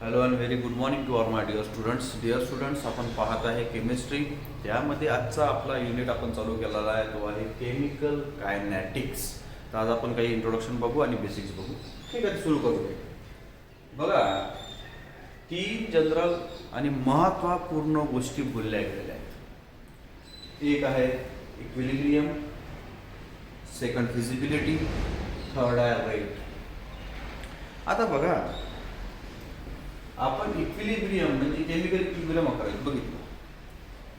Hello and very good morning to all my dear students. Dear students, आपण पाहत आहे chemistry. त्यामध्ये आजचा आपला युनिट आपण चालू केलेला आहे तो आहे केमिकल कायनॅटिक्स. तर आज आपण काही इंट्रोडक्शन बघू आणि बेसिक्स बघू. ठीक आहे, सुरू करूया. बघा, 3 जनरल आणि महत्त्वपूर्ण गोष्टी बोलल्या गेलेल्या आहेत. एक आहे इक्विलिब्रियम, सेकंड फिजिबिलिटी, थर्ड आहे रेट. आता बघा, आपण इक्विलिब्रियम म्हणजे केमिकल इक्विलिब्रियम बघितलं.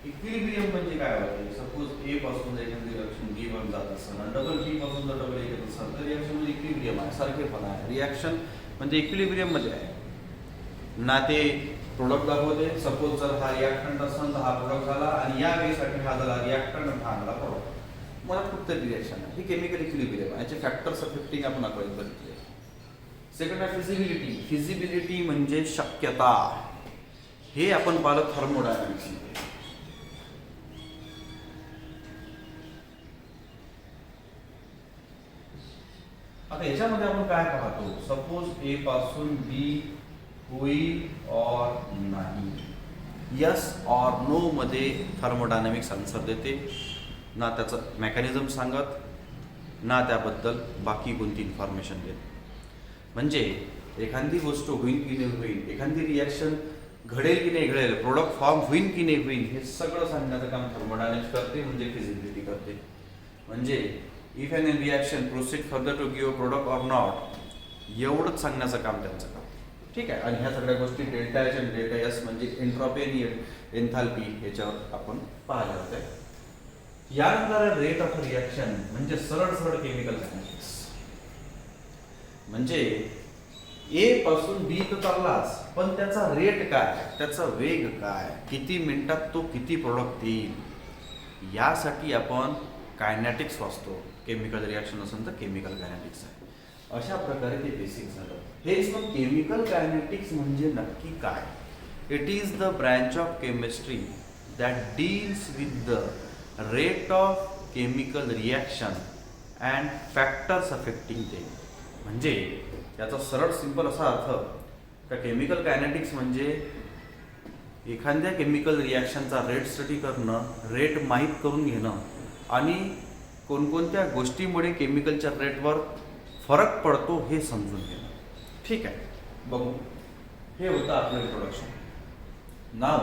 इक्विलिब्रियम म्हणजे काय होतं? सपोज ए पासून एखादी रिएक्शन बी वर जात असेल आणि डबल बी पासून जर डबल येत असेल तर रिएक्शन म्हणजे इक्विलिब्रियम आहे, सारखेपणा आहे. रिएक्शन म्हणजे इक्विलिब्रियम मध्ये आहे ना. ते प्रोडक्ट दाखवते. सपोज जर हा रिएक्टंट असेल तर हा प्रोडक्ट झाला आणि या वेळेसाठी हा झाला रिएक्टंट, हा झाला प्रोडक्ट. मला फक्त रिएक्शन आहे. ही केमिकल इक्विलिब्रियम आहे. याचे फॅक्टर्स अफेक्टिंग आपण आकडेत बघितले. सेकंड आहे फिजिबिलिटी. फिजिबिलिटी म्हणजे शक्यता. हे आपण पाहिलं थर्मोडायनामिक्स मध्ये. आता याच्यामध्ये आपण काय पाहतो? सपोज ए पासून बी होईल और नाही. यस और नो मध्ये थर्मोडायनामिक्स आन्सर देते. ना त्याचं मेकॅनिझम सांगत, ना त्याबद्दल बाकी कोणती इन्फॉर्मेशन देत. म्हणजे एखादी गोष्ट होईल की नाही होईल, एखादी रिॲक्शन घडेल की नाही घडेल, प्रोडक्ट फॉर्म होईल की नाही होईल, हे सगळं सांगण्याचं काम थर्मोडायनामिक्स करते, म्हणजे फिजिबिलिटी करते. म्हणजे if an reaction proceed further to give product or not, एवढंच सांगण्याचं काम त्यांचं काम. ठीक आहे. आणि ह्या सगळ्या गोष्टी डेल्टा एच आणि डेल्टा एस म्हणजे एन्ट्रॉपी आणि एन्थाल्पी याच्यावर आपण पाहिल्या होत्या. यानंतर रेट ऑफ रिॲक्शन म्हणजे सरळ सरळ केमिकल कायनेटिक्स. म्हणजे ए पासून बी तर चाललाच, पण त्याचा रेट काय, त्याचा वेग काय, किती मिनिटात तो किती प्रोडक्ट देईल, यासाठी आपण कायनॅटिक्स वाचतो. केमिकल रिॲक्शन असेल तर केमिकल कायनॅटिक्स आहे. अशा प्रकारे ते बेसिक झालं. हेच मग केमिकल कायनॅटिक्स म्हणजे नक्की काय? It is the branch of chemistry that deals with the rate of chemical reaction and factors affecting them. म्हणजे याचा सरळ सिंपल असा अर्थ का केमिकल कायनॅटिक्स म्हणजे एखाद्या केमिकल रिॲक्शनचा रेट स्टडी करणं, रेट माहीत करून घेणं आणि कोणकोणत्या गोष्टीमुळे केमिकलच्या रेटवर फरक पडतो हे समजून घेणं. ठीक आहे, बघू. हे होतं आपलं introduction. Now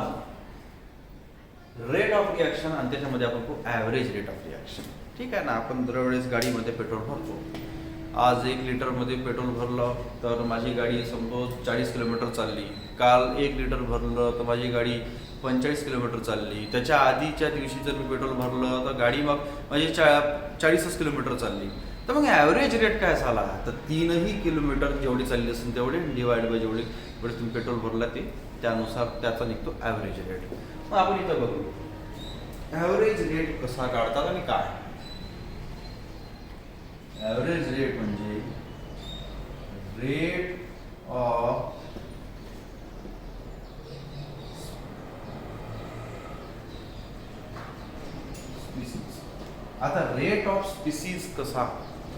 rate of reaction आणि त्याच्यामध्ये आपण ॲव्हरेज रेट ऑफ रिॲक्शन. ठीक आहे ना. आपण दरवेळेस गाडीमध्ये पेट्रोल भरतो. आज 1 लिटरमध्ये पेट्रोल भरलं तर माझी गाडी सपोज 40 किलोमीटर चालली. काल 1 लिटर भरलं तर माझी गाडी 45 किलोमीटर चालली. त्याच्या आधीच्या दिवशी जर मी पेट्रोल भरलं तर गाडी मग म्हणजे 40 किलोमीटर चालली. तर मग ॲव्हरेज रेट काय झाला? तर 3 किलोमीटर जेवढी चालली असेल तेवढे डिवाइड बाय जेवढे तुम्ही पेट्रोल भरला ते त्यानुसार त्याचा निघतो ॲव्हरेज रेट. मग आपण इथं बघू ॲव्हरेज रेट कसा काढतात आणि काय. ॲव्हरेज रेट म्हणजे रेट ऑफ स्पीसीज. आता रेट ऑफ स्पीसीज कसा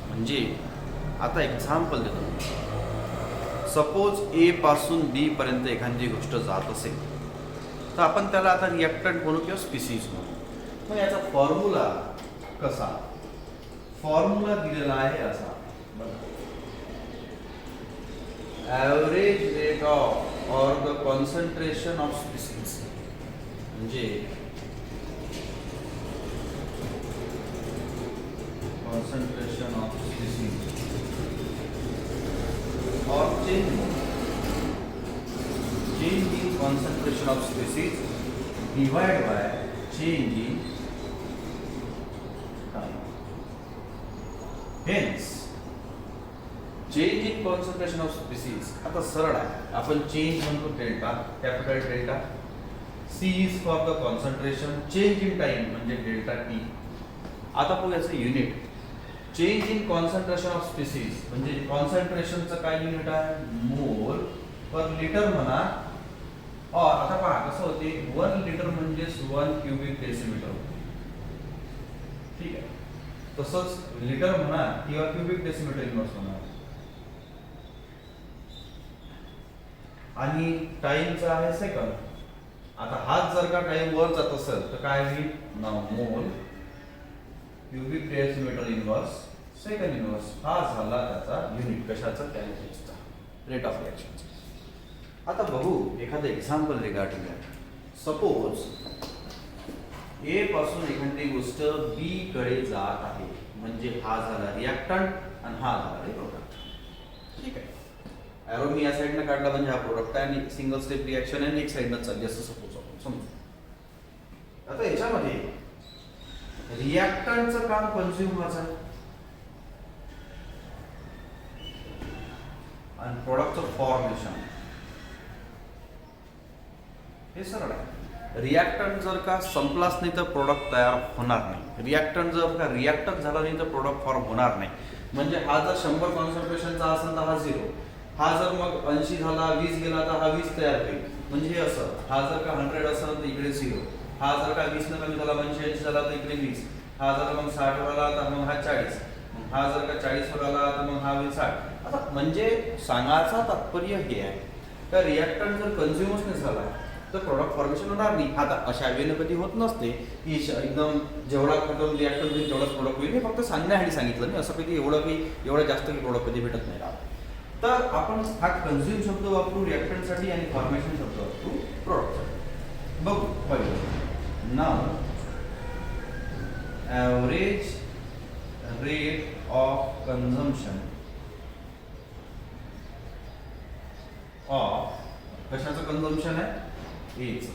म्हणजे आता एक्झाम्पल देतो. सपोज ए पासून बी पर्यंत एखादी गोष्ट जात असेल तर आपण त्याला आता रिॲक्टंट म्हणू किंवा स्पीसीज म्हणू. मग याचा फॉर्म्युला कसा? फॉर्म्युला दिलेला आहे असा. Average rate of or the concentration of species म्हणजे कॉन्सन्ट्रेशन ऑफ स्पीसीज और change in concentration of species divided by change in time. Hence change in concentration of species आता सरळ आहे. आपण चेंज म्हणतो delta, capital delta. C is for the concentration. Change in time म्हणजे delta T. आता बघू याचं unit. Change in concentration of species म्हणजे कॉन्सन्ट्रेशनचं काय युनिट आहे? मोल पर लिटर म्हणा. और आता पहा कसं होते, 1 लिटर म्हणजे 1 क्युबिक डेसिमीटर. ठीक आहे. तसंच लिटर म्हणा किंवा क्युबिक डेसिमीटर इन्व्हर्स म्हणा. आणि टाइमचा आहे सेकंद. आता हाच जर का टाइम वर जात असेल तर काय होईल? नाव mole cubic decimetre inverse second inverse. हा झाला त्याचा युनिट कशाचा? कॅलरीजचा, रेट ऑफ रिएक्शनचा. आता बघू एखादं example regarding that. Suppose A पासून एखादी गोष्ट बी कडे जात आहे, म्हणजे हा झाला रिएक्टंट आणि हा झाला प्रोडक्ट. ठीक आहे, एरो मी या साईडनं काढला म्हणजे हा प्रोडक्ट आहे आणि सिंगल स्टेप रिएक्शन आहे आणि एक साईडनं चालली असं सपोज आपण समजू. आता याच्यामध्ये रिएक्टंटचं काम कन्झ्युम व्हायचं आणि प्रोडक्टचं फॉर्मेशन. हे सरळ आहे. रिएक्टंट जर का संपलाच नाही तर प्रोडक्ट तयार होणार नाही. रिएक्टंट जर का रिएक्टच झाला नाही तर प्रोडक्ट फॉर्म होणार नाही. म्हणजे हा जर 100 कॉन्सन्ट्रेशनचा असेल तर हा 0. हा जर मग 80 झाला, 20 गेला तर हा 20 तयार होईल. म्हणजे हे असं. हा जर का 100 असेल तर इकडे 0. हा जर का 20 न कमी झाला, 85 झाला तर इकडे 20. हा जर मग 60 वर आला तर मग हा 40. हा जर का 40 वर आला तर मग हा 60. आता म्हणजे सांगायचा तात्पर्य हे आहे का रिएक्टंट जर कन्झ्युमच नाही झाला तर प्रोडक्ट फॉर्मेशन होणार नाही. आता अशा वेळेला कधी होत नसते की एकदम जेवढा खतम रिएक्टर होईल तेवढाच प्रोडक्ट होईल. हे फक्त सांगण्यासाठी सांगितलं नाही. असं कधी एवढं जास्त की प्रोडक्ट कधी भेटत नाही राहत. तर आपण हा कन्झ्युम शब्द वापरू रिएक्टंटसाठी आणि फॉर्मेशन शब्द वापरू प्रोडक्टसाठी. बघू पहिलं. Now average rate of consumption of कशाचं कन्झम्पशन आहे? एचं.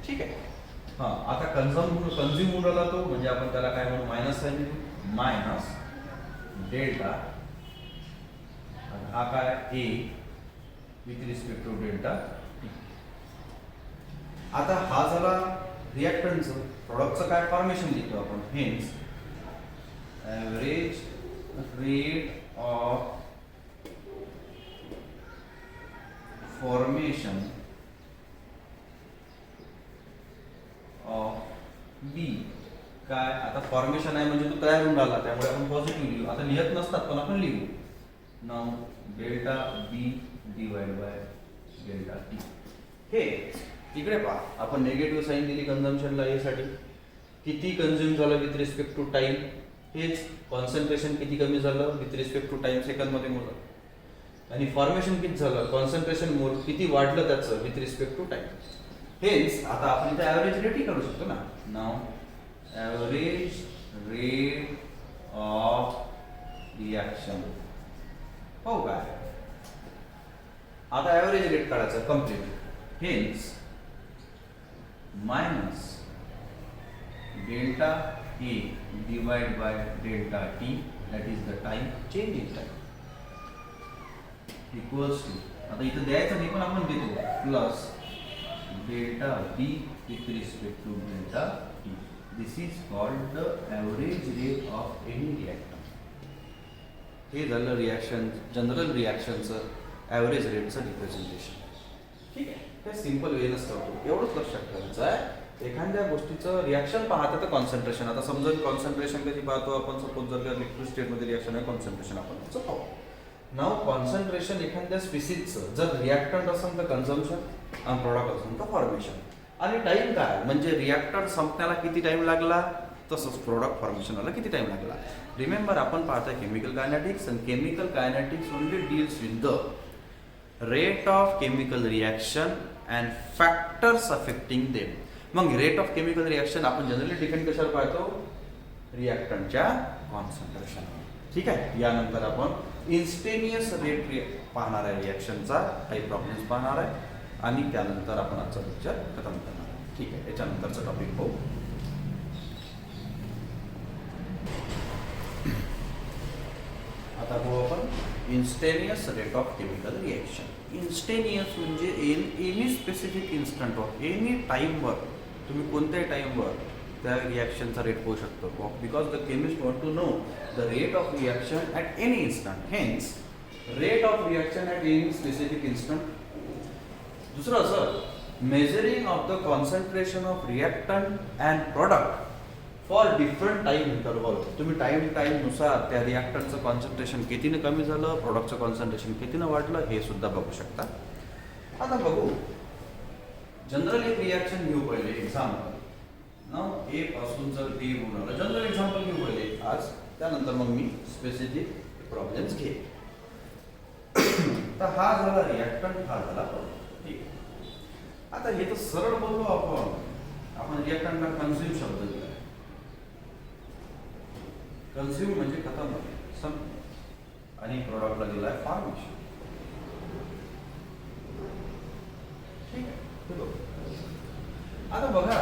ठीक आहे. हां, आता कन्झ्युम होऊन राहिला तो म्हणजे आपण त्याला काय म्हणू? मायनस आहे, मायनस डेल्टा. हा काय? A with respect to delta T. आता हा झाला रिएक्टंटचं. प्रोडक्टचं काय? फॉर्मेशन लिहितो आपण. Hence average rate of formation of B. काय? आता फॉर्मेशन आहे म्हणजे तो तयार होऊन राहिला, त्यामुळे आपण पॉझिटिव्ह लिहू. आता लिहत नसतात पण आपण लिहू. Now delta B divide by delta T. हे इकडे पहा, आपण नेगेटिव्ह साईन दिली कन्झम्पशनला यासाठी. किती कन्झ्युम झालं विथ रिस्पेक्ट टू टाइम. हेच कॉन्सन्ट्रेशन किती कमी झालं विथ रिस्पेक्ट टू टाइम सेकंदमध्ये मोजा. आणि फॉर्मेशन किती झालं, कॉन्सन्ट्रेशन मोल किती वाढलं त्याचं विथ रिस्पेक्ट टू टाइम. हेच आता आपण इथे ॲव्हरेज रेटही काढू शकतो ना. नाव ॲव्हरेज रेट ऑफ रिॲक्शन. हो काय? आता ॲव्हरेज रेट काढायचं complete. Hence minus delta A divide by delta T that is the time change in time equals to. आता इथं द्यायचं नाही पण आपण देतो plus delta B with respect to delta T. This is called the average rate of any reactant. हे झालं reaction, general रिॲक्शनचं ॲव्हरेज रेटचं रिप्रेझेंटेशन. ठीक आहे, हे सिम्पल वेनच करतो. एवढंच लक्षात ठेवायचं आहे. एखाद्या गोष्टीचं रिॲक्शन पाहतं तर कॉन्सन्ट्रेशन. आता समजा कॉन्सन्ट्रेशन कधी पाहतो आपण? सपोज जर का लिक्विड स्टेटमध्ये रिॲक्शन आहे, कॉन्सन्ट्रेशन आपण त्याचं पाहू. नाव कॉन्सन्ट्रेशन एखाद्या स्पीसीजचं जर रिॲक्टंट असेल तर कन्झम्पशन आणि प्रोडक्ट असेल तर फॉर्मेशन. आणि टाइम काय म्हणजे रिॲक्टंट संपण्याला किती टाइम लागला, तसंच प्रोडक्ट फॉर्मेशनला किती टाइम लागला. रिमेंबर आपण पाहता केमिकल कायनेटिक्स आणि chemical kinetics only deals with the rate of chemical reaction and factors affecting them. मग रेट ऑफ केमिकल रिॲक्शन आपण जनरली डिपेंड कशावर पाहतो? रिॲक्टंटच्या कॉन्सन्ट्रेशन. ठीक आहे. यानंतर आपण इन्स्टेनियस रेट पाहणार आहे रिॲक्शनचा, काही प्रॉब्लेम्स पाहणार आहे आणि त्यानंतर आपण आजचा लेक्चर खतम करणार आहे. ठीक आहे, याच्यानंतरचा टॉपिक पाहू. आता पाहू आपण instantaneous rate of chemical reaction. Instantaneous म्हणजे any specific instant of any टाईमवर, तुम्ही कोणत्याही टाईमवर त्या रिॲक्शनचा रेट पाहू शकतो. Because the chemist want to know the rate of reaction at any instant. Hence rate of reaction at any specific instant. दुसरं असं measuring of the concentration of reactant and product for different time interval. तुम्ही टाईमनुसार त्या रिॲक्टंटचं concentration कितीनं कमी झालं, प्रोडक्टचं concentration कितीनं वाढलं हे सुद्धा बघू शकता. आता बघू जनरल एक रिॲक्शन घेऊ पहिले एक्झाम्पल. नाव ए पासून जर बी होऊन आलं, जनरल एक्झाम्पल घेऊ पहिले आज, त्यानंतर मग मी स्पेसिफिक प्रॉब्लेम्स घे. तर हा झाला रिॲक्टंट, हा झाला प्रोडक्ट. ठीक. आता हे तर सरळ बोललो आपण रिॲक्टंटला कन्झ्युम शब्द दिला. कन्झ्युम म्हणजे खतम संपलं, आणि प्रोडक्टला दिलाय फॉर्मेशन. ठीक आहे. आता बघा,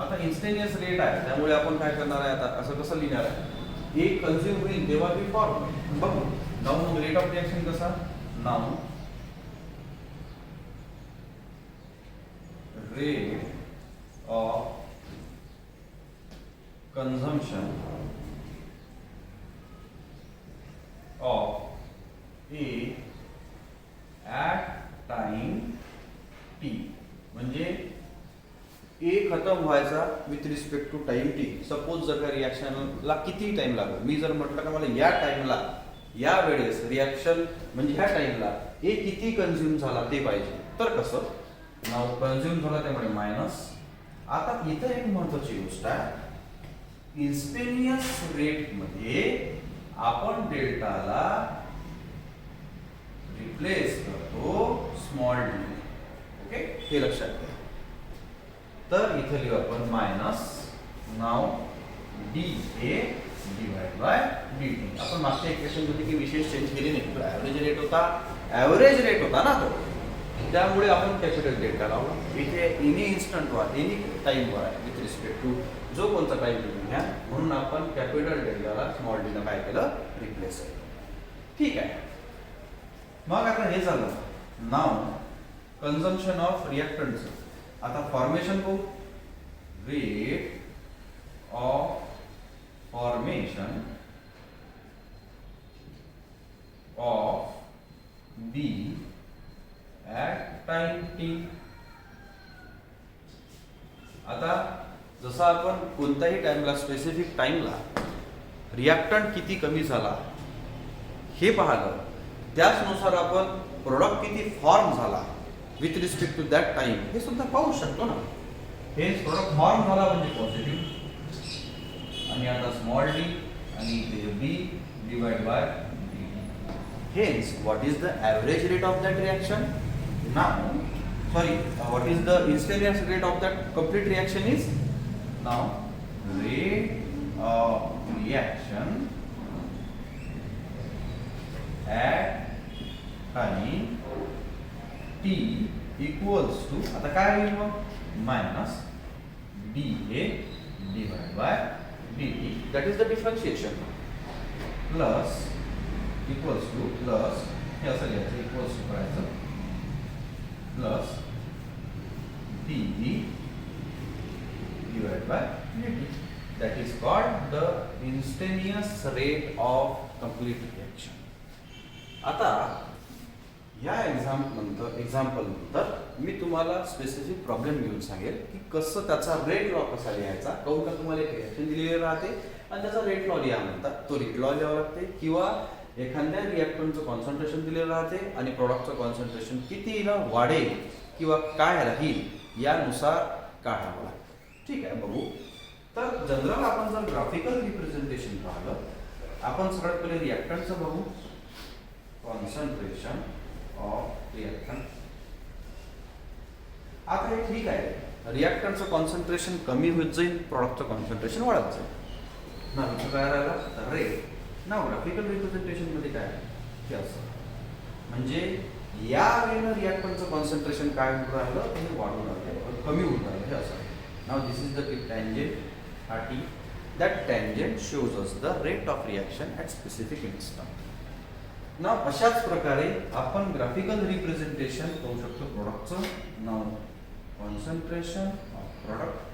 आता इन्स्टेंटेनियस रेट आहे, त्यामुळे आपण काय करणार आहे, आता असं कसं लिहिणार आहे, एक कन्झ्युम होईल तेव्हा बी फॉर्म बघू. नाव रेट ऑफ रिॲक्शन कसा, now rate of consumption of A at time t. म्हणजे A खतम व्हायचा with respect to time T. Suppose जर का रिॲक्शनला किती टाइम लागेल, मी जर म्हटलं का मला या टाइमला, या वेळेस रिॲक्शन म्हणजे ह्या टाइमला ए किती कन्झ्युम झाला ते पाहिजे. तर कसं, नाव कन्झ्युम झाला त्यामुळे मायनस. आता इथं एक महत्वाची गोष्ट आहे, इन्स्टेंटेनियस रेट मध्ये आपण डेल्टाला रिप्लेस करतो स्मॉल डी. ओके, हे लक्षात घ्या. तर इथे लिहू आपण minus now D A divide by D T. आपण मागच्या इक्वेशन मध्ये की विशेष चेंज केली नाही, तो ॲव्हरेज रेट होता ना तो, त्यामुळे आपण कॅपिटल डेल्टा लावला. इथे एनी इन्स्टंटवर एनी टाइमवर आहे विथ रिस्पेक्ट टू जो कोणता टाइम तुम्ही घ्या, म्हणून आपण कॅपिटल डेल्टाला स्मॉल डीनं काय केलं, रिप्लेस केलं. ठीक आहे. मग आता हे झालं नाव कन्झम्पशन ऑफ रिॲक्टंट्स. आता फॉर्मेशन को rate of formation of B at time T. आता जसं आपण कोणत्याही टाइमला, स्पेसिफिक टाइमला रिॲक्टंट किती कमी झाला हे पाहिलं, त्याचनुसार आपण प्रोडक्ट किती फॉर्म झाला with respect to that time हे सुद्धा पाहू शकतो ना. हे प्रोडक्ट फॉर्म झाला म्हणजे पॉझिटिव्ह, आणि आता स्मॉल डी आणि इथे B divide by D. Hence what is the average rate of that reaction. Now what is the instantaneous rate of that complete reaction is, now rate of reaction at time t equals to, आता काय होईल मग, minus dA divided by dt, that is the differentiation, plus equals to, plus हे असं लिहायचं, equals to करायचं, plus dE divided by dt. That is called the instantaneous rate of complete reaction. आता या एक्झाम्पल नंतर मी तुम्हाला स्पेसिफिक प्रॉब्लेम घेऊन सांगेल की कसं त्याचा रेट लॉ कसा लिहायचा. काहून का तुम्हाला एक रिॲक्शन दिलेली राहते आणि त्याचा रेट लॉ लिहा म्हणतात, तो रेट लॉ लिहावा लागते. किंवा एखाद्या रिॲक्टंटचं कॉन्सन्ट्रेशन दिलेलं राहते आणि प्रोडक्टचं कॉन्सन्ट्रेशन किती वाढेल किंवा काय राहील यानुसार काढावं लागतं. ठीक आहे, बघू. तर जनरल आपण जर ग्राफिकल रिप्रेझेंटेशन पाहिलं, आपण सगळ्यात पहिले रिॲक्टंटचं बघू. Concentration of reactant. आता हे ठीक आहे, रिॲक्टंटचं कॉन्सन्ट्रेशन कमी होत जाईल, प्रोडक्टचं कॉन्सन्ट्रेशन वाढत जाईल ना. काय राहिला रेट. ना ग्राफिकल रिप्रेझेंटेशन मध्ये काय हे असं, म्हणजे या वेळेला रिॲक्टंटचं कॉन्सन्ट्रेशन काय होत राहिलं, ते वाढून राहिलं, कमी होत राहिलं, हे असं. Now this is the tangent हा T. That tangent shows us the rate of reaction at specific instant. Now अशाच प्रकारे आपण ग्राफिकल रिप्रेझेंटेशन करू शकतो प्रोडक्टचं. Now concentration of product.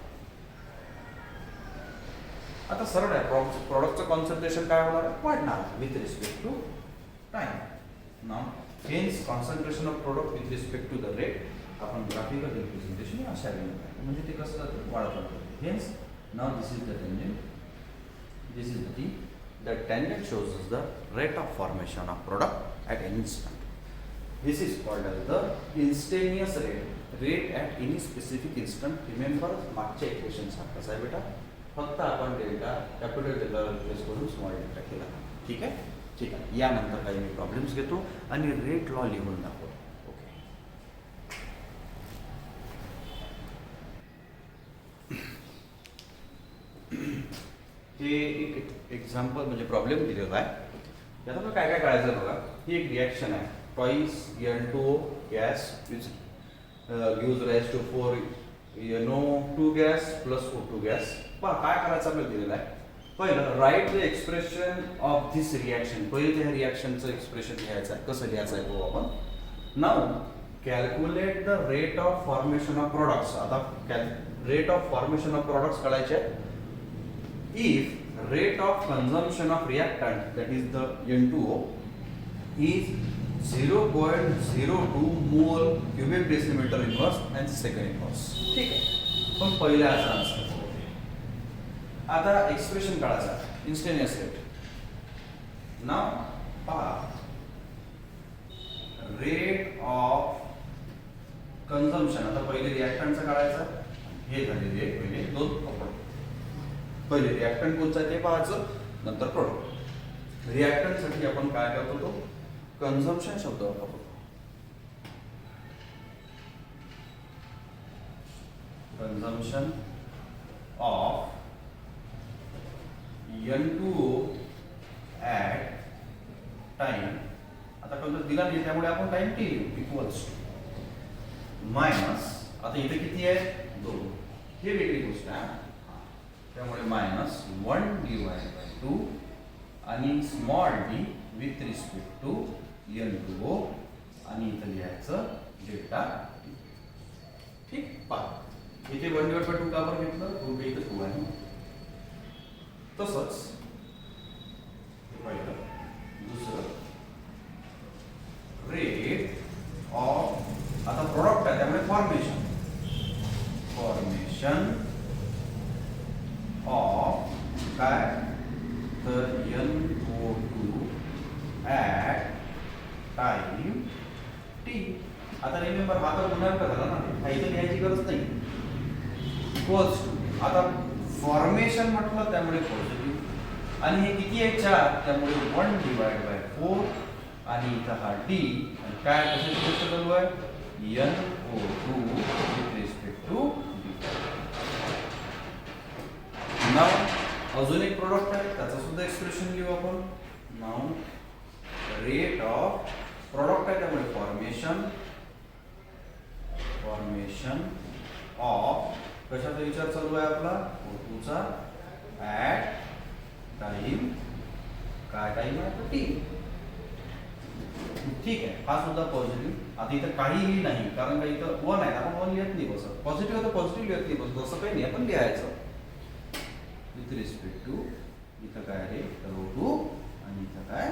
आता सरळ आहे, प्रोडक्टचं कॉन्सन्ट्रेशन काय होणार, वाढणार with respect to time. Now hence concentration of product with respect to the rate आपण ग्राफिकल रिप्रेझेंटेशन अशा वेळेला, म्हणजे ते कसं जातं, वाढत राहतं. Hence Now this is the tangent, this is the T. The tangent shows us the rate of formation of product at any instant. This is called as the instantaneous rate at any specific instant. Remember मागच्या equation सारखाच आहे बेटा, फक्त आपण delta capital delta replace करून small delta केला. ठीक आहे, ठीक आहे. यानंतर काही मी प्रॉब्लेम्स घेतो आणि रेट लॉ लिहून दाखवतो. ओके, हे एक एक्झाम्पल म्हणजे प्रॉब्लेम दिलेला आहे. यात आपल्याला काय काय कळायचं बघा. ही एक रिॲक्शन आहे. Twice N2O gas which gives rise to 4 NO2 gas plus O2 gas. पहा काय करायचं आपल्याला दिलेलं आहे. पहिलं write the expression of this reaction. पहिले त्या रिॲक्शनचं एक्सप्रेशन लिहायचं आहे. कसं लिहायचं आहे बघू आपण. Now calculate the rate of formation of products. आता rate of formation of products काढायचे आहे. If rate of consumption of reactant that is the N2O is 0.02 mole cubic decimetre inverse आणि सेकंड इनवर्स. ठीक आहे, पण पहिला याचा आन्सर. आता एक्सप्रेशन काढायचं इंस्टंटेनियस रेट. नाव पहा, रेट ऑफ कंझम्पशन. आता पहिले रिॲक्टंटचं काढायचं. हे झालेले पहिले दोन आपण पहिले रिॲक्टंट कोणचं आहे ते पाहायचं, नंतर प्रोडक्ट. रिॲक्टंटसाठी आपण काय करतो तो कंझम्पशन शब्द वापरतो. Consumption of N2O at time. आता कंझम्पशन दिला नाही त्यामुळे आपण टाइम T इक्वल्स मायनस. आता इथे किती आहे 2. हे वेगळी गोष्ट आहे. त्यामुळे मायनस 1/2 आणि small d with respect to N2O आणि इथं लिहायचं डेल्टा T. ठीक, पहा इथे 1/2 का बरं घेतलं, 2 इथं 2 आहे. तसंच पहिलं. दुसरं रेट ऑफ. आता प्रोडक्ट आहे त्यामुळे फॉर्मेशन ऑफ काय तर NO2 ॲट टाइम T. आता रिमेंबर हा तर गुणाकार झाला ना, हा इथं लिहायची गरज नाही. Equals to. आता फॉर्मेशन म्हटलं त्यामुळे पॉझिटिव्ह आणि हे किती आहे 4 त्यामुळे 1/4 आणि इथं हा D आणि काय कशाची गोष्ट चालू आहे NO2 with respect to D. नाव अजून एक प्रोडक्ट आहे त्याचं सुद्धा एक्सप्रेशन लिहू आपण. नाव रेट ऑफ प्रोडक्ट आहे त्यामुळे फॉर्मेशन ऑफ कशाचा विचार चालू आहे आपला O2 चा ॲट टाइम. काय टाइम आहे T. ठीक आहे, हा सुद्धा पॉझिटिव्ह. आता इथं काहीही नाही कारण का इथं 1 आहे. आपण 1 लिहत नाही बसत. पॉझिटिव्ह तर पॉझिटिव्ह लिहत नाही बसत, असं काही नाही. आपण लिहायचं विथ रिस्पेक्ट टू. इथं काय आहे तर O2 आणि इथं काय.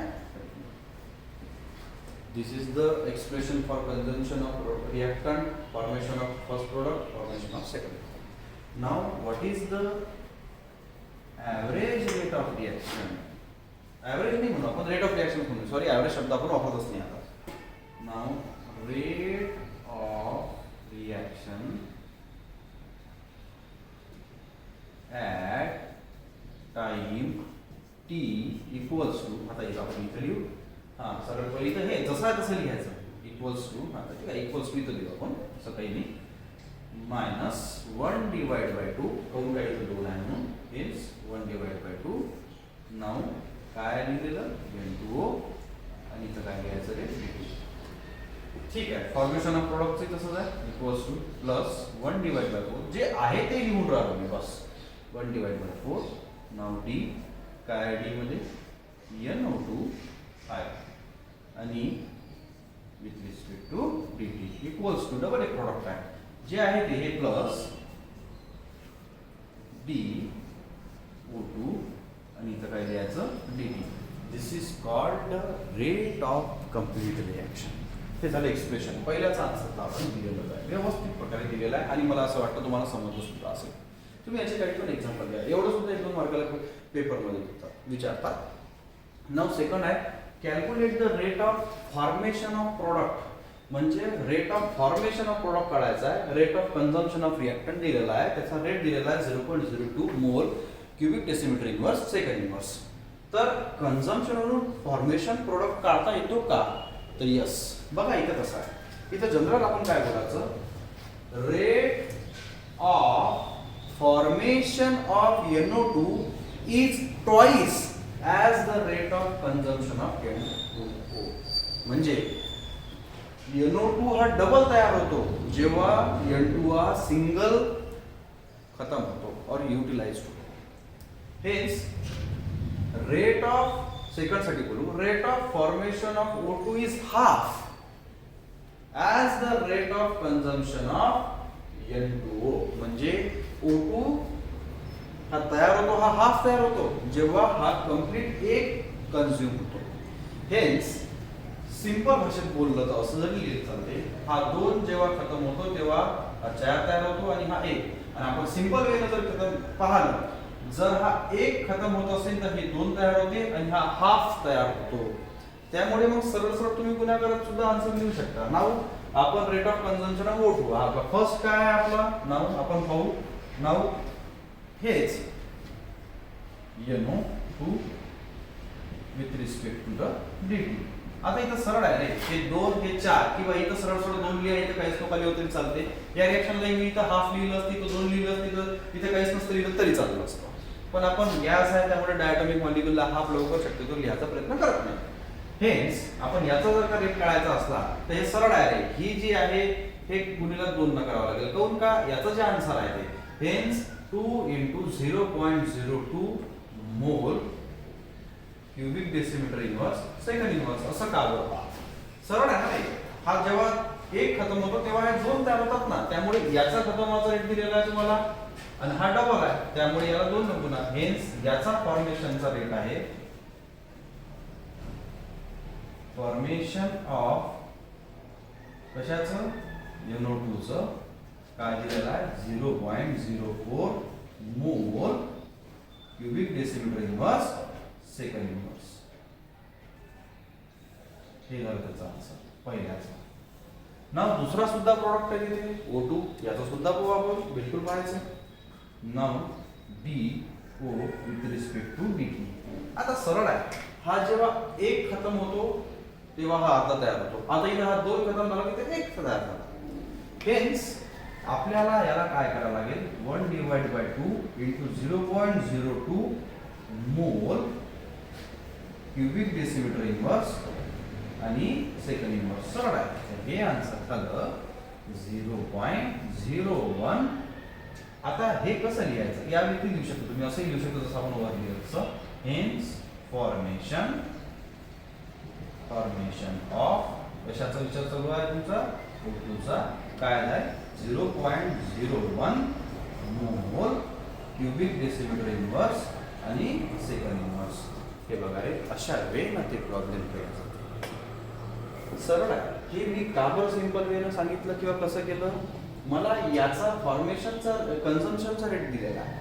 This is the expression for consumption of reactant, formation of first product, formation of second. Now, what is the average rate of reaction? Average नहीं म्हणू आपण, rate of reaction म्हणू. Sorry, average शब्द आपण वापरतच नाही आता. Now, rate of reaction at time T equals to. आता इथं आपण इथं लिहू. हां, सरळ पहिले इथं हे जसं आहे तसं लिहायचं. Equals to. आता ठीक आहे, इक्वल्स टू इथं लिहू आपण, असं काही नाही. मायनस 1/2 करून काय इथं 2 आहे म्हणून इज 1/2. नाव काय लिहिलेलं N2O आणि इथं काय लिहायचं रे D2. ठीक आहे, फॉर्मेशन ऑफ प्रोडक्टचं तसंच आहे. इक्वल्स टू प्लस 1/4 जे आहे ते लिहून राहिलो मी बस. 1/4. नाव D काय D मध्ये NO2 आहे आणि with respect to dt equals to double एक प्रोडक्ट आहे जे आहे ते हे प्लस D O2 आणि इथं काय लिहायचं dt. This is called rate of complete reaction. हे झालं एक्सप्रेशन. पहिल्याचा आन्सर आपण दिलेलं आहे, व्यवस्थित प्रकारे दिलेला आहे आणि मला असं वाटतं तुम्हाला समजलं सुद्धा असेल. तुम्ही याच्यासाठी पण एक्झाम्पल द्या. एवढं सुद्धा 1-2 मार्काला पेपरमध्ये विचारतात. नाव सेकंड आहे calculate the rate of formation of product. म्हणजे rate of formation of product काढायचा आहे. Rate of consumption of reactant दिलेला आहे, त्याचा रेट दिलेला आहे 0.02 mole cubic decimetre inverse second inverse. तर कन्झम्पशन वरून फॉर्मेशन प्रोडक्ट काढता येतो का? तर यस. बघा इथं कसं आहे, इथं जनरल आपण काय बोलायचं, rate of formation of NO2 is twice as the rate of consumption of NO2. म्हणजे NO2 हा डबल तयार होतो जेव्हा N2 हा सिंगल खत्म होतो और यूटिलाइज होतो. हेच रेट ऑफ सेकंड साठी बोलू, rate of formation of O2 is half as the rate of consumption of N2O. म्हणजे O2 हा तयार होतो, हा हाफ तयार होतो जेव्हा हा कंप्लीट एक कन्झ्युम होतो. हेन्स सिंपल भाषेत बोललं तर असं जरी लिहित चालते, हा 2 जेव्हा खतम होतो तेव्हा हा 4 तयार होतो आणि हा 1. आणि आपण सिंपल वेने जर खतम पाहिलं, जर हा 1 खतम होत असेल तर हे 2 तयार होते आणि हा हाफ तयार होतो. त्यामुळे मग सरळ सरळ तुम्ही गुणाकारात सुद्धा आन्सर लिहू शकता. नाव आपण rate of consumption of O2 हा आपला फर्स्ट काय आहे, आपला नाव आपण पाहू. नाव हेच NO2 with respect to the dt. आता इथं सरळ आहे रे, हे 2 हे 4 किंवा इथं सरळ सरळ 2 लिहा, इथं काहीच खाली होते चालते. या रिएक्शनला मी इथं हाफ लिहिलं असती, तो 2 लिहिलं असती, तर इथं काहीच नसतं लिहिलं तरी चाललं असतं. पण आपण गॅस आहे त्यामुळे डायटॉमिक मॉलिक्यूलला हाफ लवकर शक्यतो लिहायचा प्रयत्न करत नाही. हेन्स आपण याचा जर का रेट काढायचा असला तर हे सरळ आहे रे, ही जी आहे हे गुणिले 2 न करावं लागेल. काऊन का, याचा जे आन्सर आहे ते hence 2 × 0.02 mole cubic decimetre inverse second inverse. असं का बरं, सरळ आहे ना. हा जेव्हा 1 खतम होतो तेव्हा हे 2 तयार होतात ना, त्यामुळे याचा खतम व्हायचा रेट दिलेला आहे तुम्हाला आणि हा डबल आहे त्यामुळे याला 2 न गुणा. हेन्स याचा फॉर्मेशनचा रेट आहे, फॉर्मेशन ऑफ कशाचं, NO2 चं काय दिलेलं आहे 0.04 mole cubic decimetre inverse second inverse. हे झालं त्याचा आन्सर पहिल्याचा. नाव दुसरा सुद्धा प्रॉडक्ट आहे तिथे O2, याचा सुद्धा आपण बिलकुल पाहायचं. नाव DO with respect to dt. आता सरळ आहे, हा जेव्हा 1 खतम होतो तेव्हा हा अर्धा तयार होतो. आता इथे हा 2 खतम झाला की ते 1 तयार झाला. हेन्स आपल्याला याला काय करावं लागेल, 1/2 × 0.02 मोल क्युबिक डेसिमीटर इन्व्हर्स आणि सेकंड इन्व्हर्स. सरळ आहे, हे आन्सर झालं 0.01. आता हे कसं लिहायचं, या व्यक्ती लिहू शकतो तुम्ही, असंही लिहू शकतो जसं आपण वर लिहिलं तसं. हेन्स फॉर्मेशन ऑफ कशाचा विचार चालू आहे तुमचा, O2 चा काय आहे 0.01 मोल क्युबिक डेसिमीटर इन्व्हर्स आणि सेकंड इन्व्हर्स. हे बघा रे, अशा वेळेला ते प्रॉब्लेम करायचं सरळ आहे. हे मी का बरं सिंपल वेनं सांगितलं किंवा कसं केलं, मला याचा फॉर्मेशनचा कन्झम्पशनचा रेट दिलेला आहे.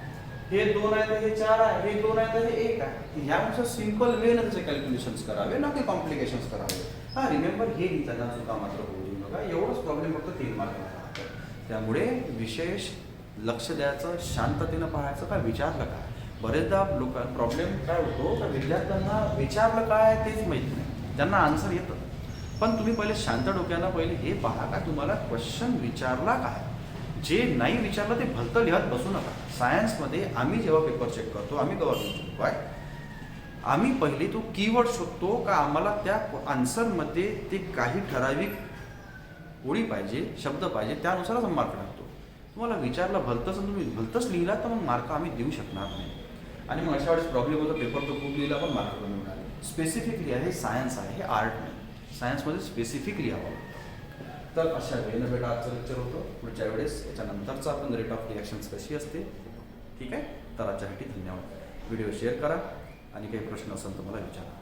हे 2 आहे तर हे 4 आहे, हे 2 आहे तर हे 1 आहे. यानुसार सिंपल वेनं त्याचे कॅल्क्युलेशन्स करावे, ना की कॉम्प्लिकेशन्स करावे. हा रिमेंबर, हे त्यांना चुका मात्र होऊ देऊ नका. एवढंच प्रॉब्लेम फक्त 3 मार्काला राहतं. त्यामुळे विशेष लक्ष द्यायचं, शांततेनं पाहायचं, काय विचारलं काय. बरेचदा प्रॉब्लेम काय होतो का, विद्यार्थ्यांना विचारलं काय तेच माहित नाही, त्यांना आन्सर येतं. पण तुम्ही पहिले शांत डोक्यानं पहिले हे पहा का तुम्हाला क्वेश्चन विचारला काय. जे नाही विचारलं ते भलतं लिहत बसू नका. सायन्समध्ये आम्ही जेव्हा पेपर चेक करतो, आम्ही गव्हर्नमेंट चेक आहे, आम्ही पहिले तो कीवर्ड शोधतो का आम्हाला त्या आन्सरमध्ये ते काही ठराविक ओळी पाहिजे, शब्द पाहिजे, त्यानुसारच मार्क टाकतो. तुम्हाला विचारलं भलतंच आणि तुम्ही भलतंच लिहिला तर मग मार्क आम्ही देऊ शकणार नाही. आणि मग अशा वेळेस प्रॉब्लेम होतो, पेपर तो खूप लिहिला पण मार्क कमी मिळाले. स्पेसिफिकली आहे, हे सायन्स आहे, हे आर्ट नाही. सायन्समध्ये स्पेसिफिकली हवं. तर अशा वेळेनं बेटा आजचं लेक्चर होतं. पुढच्या वेळेस याच्यानंतरचं आपण रेट ऑफ रिॲक्शन्स कशी असते, ठीक आहे. तर आजच्यासाठी धन्यवाद. व्हिडिओ शेअर करा आणि काही प्रश्न असेल तर मला विचारा.